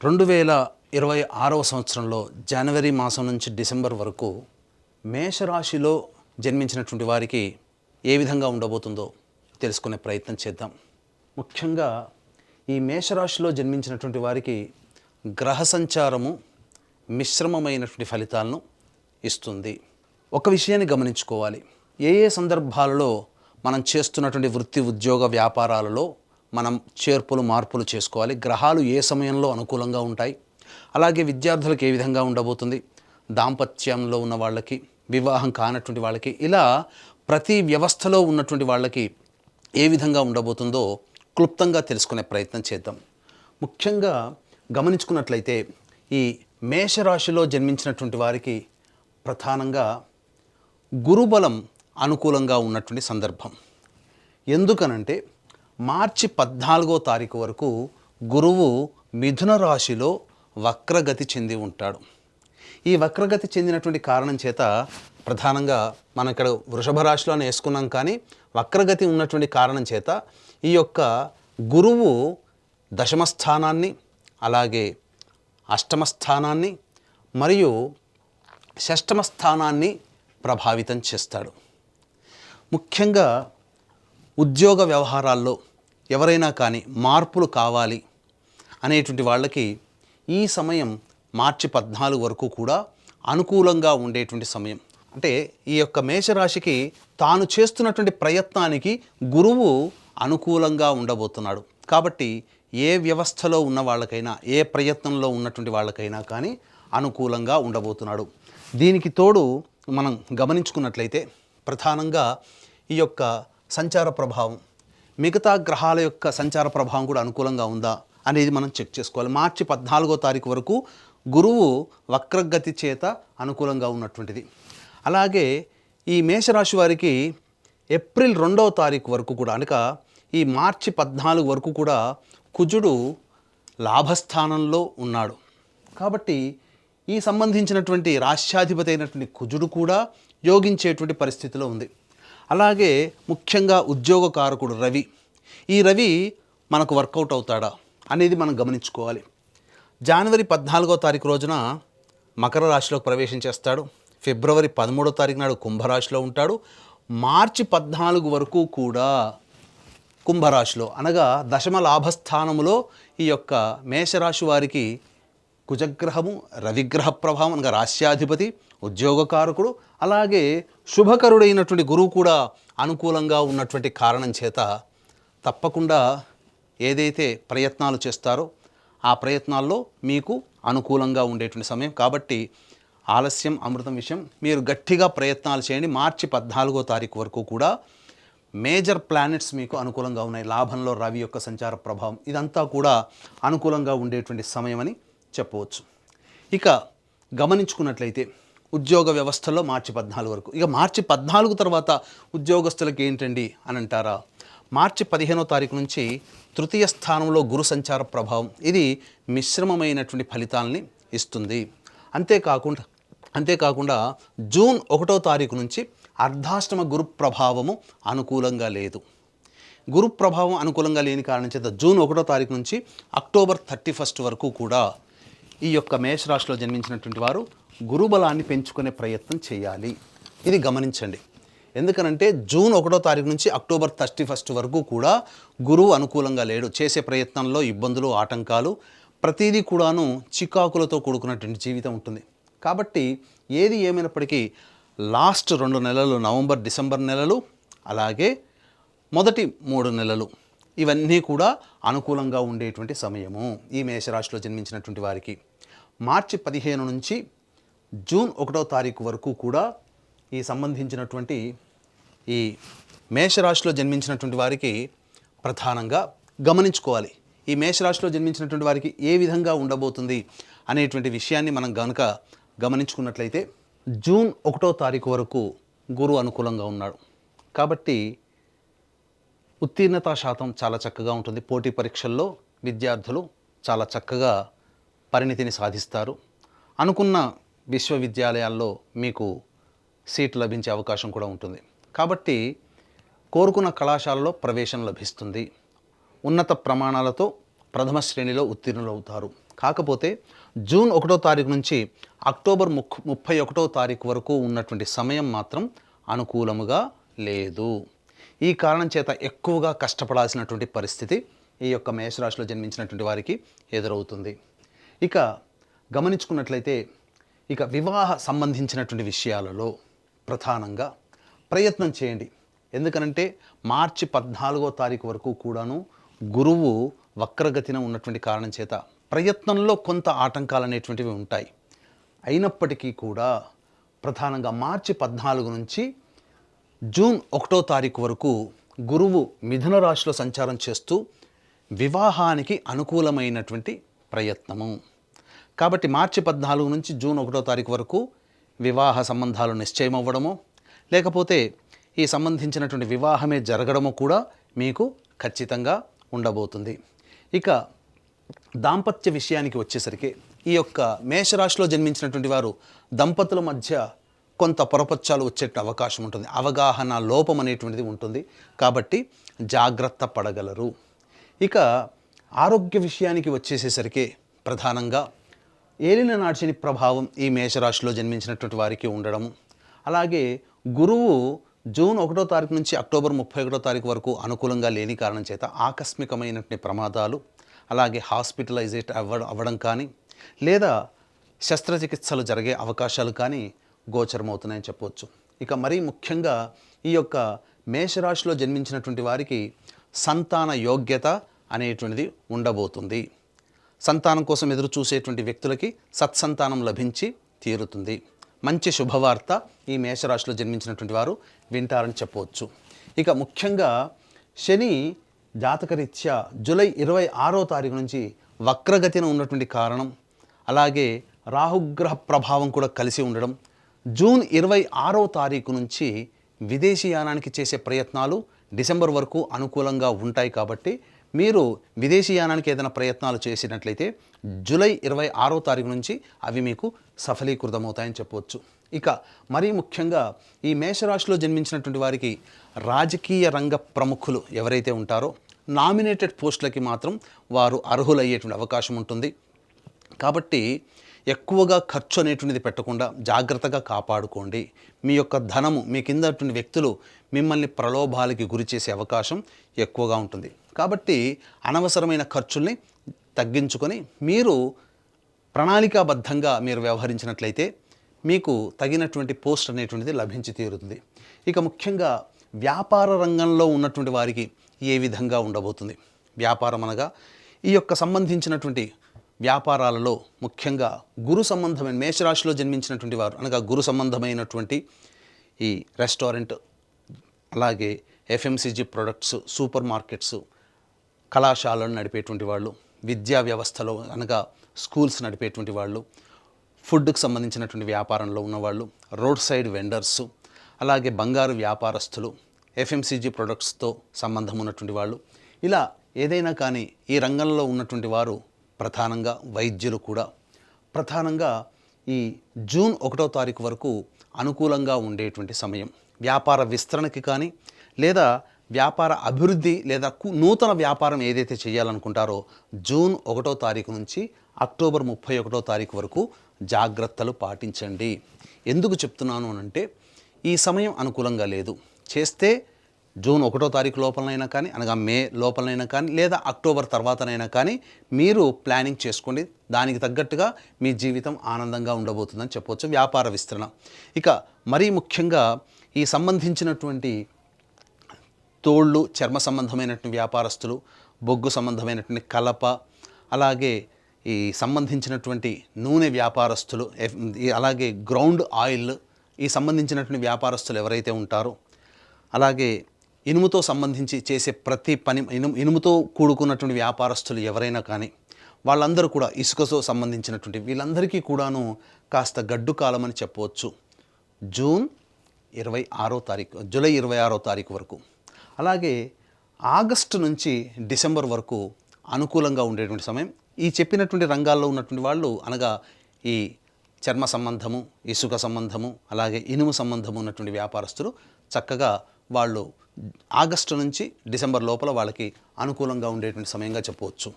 2026వ సంవత్సరంలో జనవరి మాసం నుంచి డిసెంబర్ వరకు మేషరాశిలో జన్మించినటువంటి వారికి ఏ విధంగా ఉండబోతుందో తెలుసుకునే ప్రయత్నం చేద్దాం. ముఖ్యంగా ఈ మేషరాశిలో జన్మించినటువంటి వారికి గ్రహ సంచారము మిశ్రమమైనటువంటి ఫలితాలను ఇస్తుంది. ఒక విషయాన్ని గమనించుకోవాలి. ఏ సందర్భాలలో మనం చేస్తున్నటువంటి వృత్తి ఉద్యోగ వ్యాపారాలలో మనం చేర్పులు మార్పులు చేసుకోవాలి. గ్రహాలు ఏ సమయంలో అనుకూలంగా ఉంటాయి, అలాగే విద్యార్థులకు ఏ విధంగా ఉండబోతుంది, దాంపత్యంలో ఉన్న వాళ్ళకి, వివాహం కానటువంటి వాళ్ళకి, ఇలా ప్రతి వ్యవస్థలో ఉన్నటువంటి వాళ్ళకి ఏ విధంగా ఉండబోతుందో క్లుప్తంగా తెలుసుకునే ప్రయత్నం చేద్దాం. ముఖ్యంగా గమనించుకున్నట్లయితే ఈ మేషరాశిలో జన్మించినటువంటి వారికి ప్రధానంగా గురుబలం అనుకూలంగా ఉన్నటువంటి సందర్భం. ఎందుకనంటే మార్చి 14వ తారీఖు వరకు గురువు మిథున రాశిలో వక్రగతి చెంది ఉంటాడు. ఈ వక్రగతి చెందినటువంటి కారణం చేత ప్రధానంగా మనం ఇక్కడ వృషభ రాశిలోనే వేసుకున్నాం, కానీ వక్రగతి ఉన్నటువంటి కారణం చేత ఈ యొక్క గురువు దశమ స్థానాన్ని, అలాగే అష్టమ స్థానాన్ని మరియు షష్టమ స్థానాన్ని ప్రభావితం చేస్తాడు. ముఖ్యంగా ఉద్యోగ వ్యవహారాల్లో ఎవరైనా కానీ మార్పులు కావాలి అనేటువంటి వాళ్ళకి ఈ సమయం మార్చి 14 వరకు కూడా అనుకూలంగా ఉండేటువంటి సమయం. అంటే ఈ యొక్క మేషరాశికి తాను చేస్తున్నటువంటి ప్రయత్నానికి గురువు అనుకూలంగా ఉండబోతున్నాడు. కాబట్టి ఏ వ్యవస్థలో ఉన్న వాళ్ళకైనా, ఏ ప్రయత్నంలో ఉన్నటువంటి వాళ్ళకైనా కానీ అనుకూలంగా ఉండబోతున్నాడు. దీనికి తోడు మనం గమనించుకున్నట్లయితే ప్రధానంగా ఈ యొక్క సంచార ప్రభావం, మిగతా గ్రహాల యొక్క సంచార ప్రభావం కూడా అనుకూలంగా ఉందా అనేది మనం చెక్ చేసుకోవాలి. మార్చి 14వ తారీఖు వరకు గురువు వక్రగతి చేత అనుకూలంగా ఉన్నటువంటిది. అలాగే ఈ మేషరాశి వారికి ఏప్రిల్ 2వ తారీఖు వరకు కూడా, అనగా ఈ మార్చి 14 వరకు కూడా కుజుడు లాభస్థానంలో ఉన్నాడు. కాబట్టి ఈ సంబంధించినటువంటి రాష్ట్రాధిపతి అయినటువంటి కుజుడు కూడా యోగించేటువంటి పరిస్థితిలో ఉంది. అలాగే ముఖ్యంగా ఉద్యోగకారకుడు రవి, ఈ రవి మనకు వర్కౌట్ అవుతాడా అనేది మనం గమనించుకోవాలి. జనవరి 14వ తారీఖు రోజున మకర రాశిలోకి ప్రవేశం చేస్తాడు. ఫిబ్రవరి 13వ తారీఖు నాడు కుంభరాశిలో ఉంటాడు. మార్చి 14 వరకు కూడా కుంభరాశిలో, అనగా దశమ లాభస్థానములో ఈ యొక్క మేషరాశి వారికి కుజగ్రహము, రవిగ్రహ ప్రభావం, అనగా రాశ్యాధిపతి, ఉద్యోగకారకుడు, అలాగే శుభకరుడైనటువంటి గురువు కూడా అనుకూలంగా ఉన్నటువంటి కారణం చేత తప్పకుండా ఏదైతే ప్రయత్నాలు చేస్తారో ఆ ప్రయత్నాల్లో మీకు అనుకూలంగా ఉండేటువంటి సమయం. కాబట్టి ఆలస్యం అమృతం విషయం. మీరు గట్టిగా ప్రయత్నాలు చేయండి. మార్చి 14వ తారీఖు వరకు కూడా మేజర్ ప్లానెట్స్ మీకు అనుకూలంగా ఉన్నాయి. లాభంలో రవి యొక్క సంచార ప్రభావం, ఇదంతా కూడా అనుకూలంగా ఉండేటువంటి సమయం అని చెప్పవచ్చు. ఇక గమనించుకున్నట్లయితే ఉద్యోగ వ్యవస్థలో మార్చి 14 వరకు, ఇక మార్చి 14 తర్వాత ఉద్యోగస్తులకు ఏంటండి అని అంటారా, మార్చి 15వ తారీఖు నుంచి తృతీయ స్థానంలో గురు సంచార ప్రభావం, ఇది మిశ్రమమైనటువంటి ఫలితాలని ఇస్తుంది. అంతేకాకుండా జూన్ 1వ తారీఖు నుంచి అర్ధాష్టమ గురు ప్రభావము అనుకూలంగా లేదు. గురు ప్రభావం అనుకూలంగా లేని కారణం చేత జూన్ 1వ తారీఖు నుంచి అక్టోబర్ 31 వరకు కూడా ఈ యొక్క మేషరాశిలో జన్మించినటువంటి వారు గురుబలాన్ని పెంచుకునే ప్రయత్నం చేయాలి. ఇది గమనించండి. ఎందుకనంటే జూన్ 1వ తారీఖు నుంచి అక్టోబర్ 31 వరకు కూడా గురువు అనుకూలంగా లేడు. చేసే ప్రయత్నంలో ఇబ్బందులు, ఆటంకాలు, ప్రతిదీ కూడాను చికాకులతో కూడుకున్నటువంటి జీవితం ఉంటుంది. కాబట్టి ఏది ఏమైనప్పటికీ లాస్ట్ 2 నెలలు, నవంబర్ డిసెంబర్ నెలలు, అలాగే మొదటి 3 నెలలు, ఇవన్నీ కూడా అనుకూలంగా ఉండేటువంటి సమయము ఈ మేషరాశిలో జన్మించినటువంటి వారికి. మార్చి 15 నుంచి జూన్ 1వ తారీఖు వరకు కూడా ఈ సంబంధించినటువంటి ఈ మేషరాశిలో జన్మించినటువంటి వారికి ప్రధానంగా గమనించుకోవాలి. ఈ మేషరాశిలో జన్మించినటువంటి వారికి ఏ విధంగా ఉండబోతుంది అనేటువంటి విషయాన్ని మనం గనుక గమనించుకున్నట్లయితే జూన్ 1వ తారీఖు వరకు గురువు అనుకూలంగా ఉన్నాడు. కాబట్టి ఉత్తీర్ణతా శాతం చాలా చక్కగా ఉంటుంది. పోటీ పరీక్షల్లో విద్యార్థులు చాలా చక్కగా పరిణితిని సాధిస్తారు. అనుకున్న విశ్వవిద్యాలయాల్లో మీకు సీట్ లభించే అవకాశం కూడా ఉంటుంది. కాబట్టి కోరుకున్న కళాశాలలో ప్రవేశం లభిస్తుంది. ఉన్నత ప్రమాణాలతో ప్రథమ శ్రేణిలో ఉత్తీర్ణులవుతారు. కాకపోతే జూన్ 1వ తారీఖు నుంచి అక్టోబర్ 31వ తారీఖు వరకు ఉన్నటువంటి సమయం మాత్రం అనుకూలముగా లేదు. ఈ కారణం చేత ఎక్కువగా కష్టపడాల్సినటువంటి పరిస్థితి ఈ యొక్క మేషరాశిలో జన్మించినటువంటి వారికి ఎదురవుతుంది. ఇక గమనించుకున్నట్లయితే ఇక వివాహ సంబంధించినటువంటి విషయాలలో ప్రధానంగా ప్రయత్నం చేయండి. ఎందుకనంటే మార్చి 14వ తారీఖు వరకు కూడాను గురువు వక్రగతిన ఉన్నటువంటి కారణం చేత ప్రయత్నంలో కొంత ఆటంకాలు అనేటువంటివి ఉంటాయి. అయినప్పటికీ కూడా ప్రధానంగా మార్చి 14 నుంచి జూన్ 1వ తారీఖు వరకు గురువు మిథున రాశిలో సంచారం చేస్తూ వివాహానికి అనుకూలమైనటువంటి ప్రయత్నము. కాబట్టి మార్చి 14 నుంచి జూన్ 1వ తారీఖు వరకు వివాహ సంబంధాలు నిశ్చయం అవ్వడము, లేకపోతే ఈ సంబంధించినటువంటి వివాహమే జరగడము కూడా మీకు ఖచ్చితంగా ఉండబోతుంది. ఇక దాంపత్య విషయానికి వచ్చేసరికి ఈ యొక్క మేషరాశిలో జన్మించినటువంటి వారు దంపతుల మధ్య కొంత పొరపచ్చాలు వచ్చే అవకాశం ఉంటుంది. అవగాహన లోపం అనేటువంటిది ఉంటుంది. కాబట్టి జాగ్రత్త పడగలరు. ఇక ఆరోగ్య విషయానికి వచ్చేసేసరికి ప్రధానంగా ఏలిన నాడిశని ప్రభావం ఈ మేషరాశిలో జన్మించినటువంటి వారికి ఉండడము, అలాగే గురువు జూన్ 1వ తారీఖు నుంచి అక్టోబర్ 31వ తారీఖు వరకు అనుకూలంగా లేని కారణం చేత ఆకస్మికమైనటువంటి ప్రమాదాలు, అలాగే హాస్పిటలైజేట్ అవ్వడం కానీ లేదా శస్త్రచికిత్సలు జరిగే అవకాశాలు కానీ గోచరమవుతున్నాయని చెప్పవచ్చు. ఇక మరీ ముఖ్యంగా ఈ యొక్క మేషరాశిలో జన్మించినటువంటి వారికి సంతాన యోగ్యత అనేటువంటిది ఉండబోతుంది. సంతానం కోసం ఎదురు చూసేటువంటి వ్యక్తులకి సత్సంతానం లభించి తీరుతుంది. మంచి శుభవార్త ఈ మేషరాశిలో జన్మించినటువంటి వారు వింటారని చెప్పవచ్చు. ఇక ముఖ్యంగా శని జాతకరీత్యా జూలై 26వ తారీఖు నుంచి వక్రగతిన ఉన్నటువంటి కారణం, అలాగే రాహుగ్రహ ప్రభావం కూడా కలిసి ఉండడం, జూన్ 26వ తారీఖు నుంచి విదేశీయానానికి చేసే ప్రయత్నాలు డిసెంబర్ వరకు అనుకూలంగా ఉంటాయి. కాబట్టి మీరు విదేశీయానానికి ఏదైనా ప్రయత్నాలు చేసినట్లయితే జూలై 26వ తారీఖు నుంచి అవి మీకు సఫలీకృతమవుతాయని చెప్పవచ్చు. ఇక మరీ ముఖ్యంగా ఈ మేషరాశిలో జన్మించినటువంటి వారికి రాజకీయ రంగ ప్రముఖులు ఎవరైతే ఉంటారో నామినేటెడ్ పోస్టులకి మాత్రం వారు అర్హులయ్యేటువంటి అవకాశం ఉంటుంది. కాబట్టి ఎక్కువగా ఖర్చు అనేటువంటిది పెట్టకుండా జాగ్రత్తగా కాపాడుకోండి. మీ యొక్క ధనము మీ కిందటువంటి వ్యక్తులు మిమ్మల్ని ప్రలోభాలకి గురి చేసే అవకాశం ఎక్కువగా ఉంటుంది. కాబట్టి అనవసరమైన ఖర్చుల్ని తగ్గించుకొని మీరు ప్రణాళికాబద్ధంగా మీరు వ్యవహరించినట్లయితే మీకు తగినటువంటి పోస్ట్ అనేటువంటిది లభించి తీరుతుంది. ఇక ముఖ్యంగా వ్యాపార రంగంలో ఉన్నటువంటి వారికి ఏ విధంగా ఉండబోతుంది? వ్యాపారం అనగా ఈ యొక్క సంబంధించినటువంటి వ్యాపారాలలో ముఖ్యంగా గురు సంబంధమైన మేషరాశిలో జన్మించినటువంటి వారు అనగా గురు సంబంధమైనటువంటి ఈ రెస్టారెంట్, అలాగే ఎఫ్ఎంసీజీ ప్రొడక్ట్స్, సూపర్ మార్కెట్స్, కళాశాలను నడిపేటువంటి వాళ్ళు, విద్యా వ్యవస్థలో అనగా స్కూల్స్ నడిపేటువంటి వాళ్ళు, ఫుడ్కి సంబంధించినటువంటి వ్యాపారంలో ఉన్నవాళ్ళు, రోడ్ సైడ్ వెండర్స్, అలాగే బంగారు వ్యాపారస్తులు, ఎఫ్ఎంసీజీ ప్రొడక్ట్స్తో సంబంధం ఉన్నటువంటి వాళ్ళు, ఇలా ఏదైనా కానీ ఈ రంగంలో ఉన్నటువంటి వారు ప్రధానంగా వైద్యులు కూడా ప్రధానంగా ఈ జూన్ 1వ తారీఖు వరకు అనుకూలంగా ఉండేటువంటి సమయం. వ్యాపార విస్తరణకి కానీ లేదా వ్యాపార అభివృద్ధి లేదా నూతన వ్యాపారం ఏదైతే చేయాలనుకుంటారో జూన్ 1వ తారీఖు నుంచి అక్టోబర్ 31వ తారీఖు వరకు జాగ్రత్తలు పాటించండి. ఎందుకు చెప్తున్నాను అనంటే ఈ సమయం అనుకూలంగా లేదు. చేస్తే జూన్ 1వ తారీఖు లోపలనైనా కానీ అనగా మే లోపలనైనా కానీ లేదా అక్టోబర్ తర్వాతనైనా కానీ మీరు ప్లానింగ్ చేసుకోండి. దానికి తగ్గట్టుగా మీ జీవితం ఆనందంగా ఉండబోతుందని చెప్పవచ్చు. వ్యాపార విస్తరణ ఇక మరీ ముఖ్యంగా ఈ సంబంధించినటువంటి తోళ్ళు, చర్మ సంబంధమైనటువంటి వ్యాపారస్తులు, బొగ్గు సంబంధమైనటువంటి కలప, అలాగే ఈ సంబంధించినటువంటి నూనె వ్యాపారస్తులు, అలాగే గ్రౌండ్ ఆయిల్ ఈ సంబంధించినటువంటి వ్యాపారస్తులు ఎవరైతే ఉంటారో, అలాగే ఇనుముతో సంబంధించి చేసే ప్రతి పని ఇనుముతో కూడుకున్నటువంటి వ్యాపారస్తులు ఎవరైనా కానీ వాళ్ళందరూ కూడా ఇసుకతో సంబంధించినటువంటి వీళ్ళందరికీ కూడాను కాస్త గడ్డు కాలం అని చెప్పవచ్చు. జూలై 26వ తారీఖు వరకు, అలాగే ఆగస్టు నుంచి డిసెంబర్ వరకు అనుకూలంగా ఉండేటువంటి సమయం. ఈ చెప్పినటువంటి రంగాల్లో ఉన్నటువంటి వాళ్ళు అనగా ఈ చర్మ సంబంధము, ఇసుక సంబంధము, అలాగే ఇనుము సంబంధము ఉన్నటువంటి వ్యాపారస్తులు చక్కగా వాళ్ళు ఆగస్టు నుంచి డిసెంబర్ లోపల వాళ్ళకి అనుకూలంగా ఉండేటువంటి సమయంగా చెప్పవచ్చు.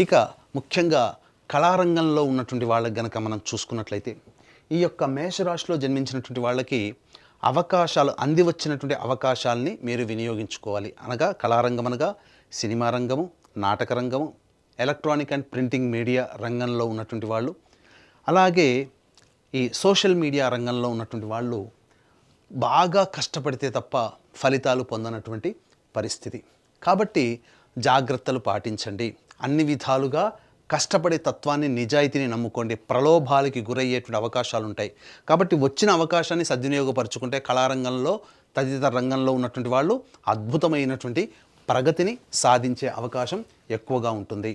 ఇక ముఖ్యంగా కళారంగంలో ఉన్నటువంటి వాళ్ళకి గనక మనం చూసుకున్నట్లయితే ఈ యొక్క మేషరాశిలో జన్మించినటువంటి వాళ్ళకి అవకాశాలు అంది వచ్చినటువంటి అవకాశాలని మీరు వినియోగించుకోవాలి. అనగా కళారంగం అనగా సినిమా రంగము, నాటక రంగము, ఎలక్ట్రానిక్ అండ్ ప్రింటింగ్ మీడియా రంగంలో ఉన్నటువంటి వాళ్ళు, అలాగే ఈ సోషల్ మీడియా రంగంలో ఉన్నటువంటి వాళ్ళు బాగా కష్టపడితే తప్ప ఫలితాలు పొందనటువంటి పరిస్థితి. కాబట్టి జాగ్రత్తలు పాటించండి. అన్ని విధాలుగా కష్టపడే తత్వాన్ని, నిజాయితీని నమ్ముకోండి. ప్రలోభాలకి గురయ్యేటువంటి అవకాశాలు ఉంటాయి. కాబట్టి వచ్చిన అవకాశాన్ని సద్వినియోగపరుచుకుంటే కళారంగంలో తదితర రంగంలో ఉన్నటువంటి వాళ్ళు అద్భుతమైనటువంటి ప్రగతిని సాధించే అవకాశం ఎక్కువగా ఉంటుంది.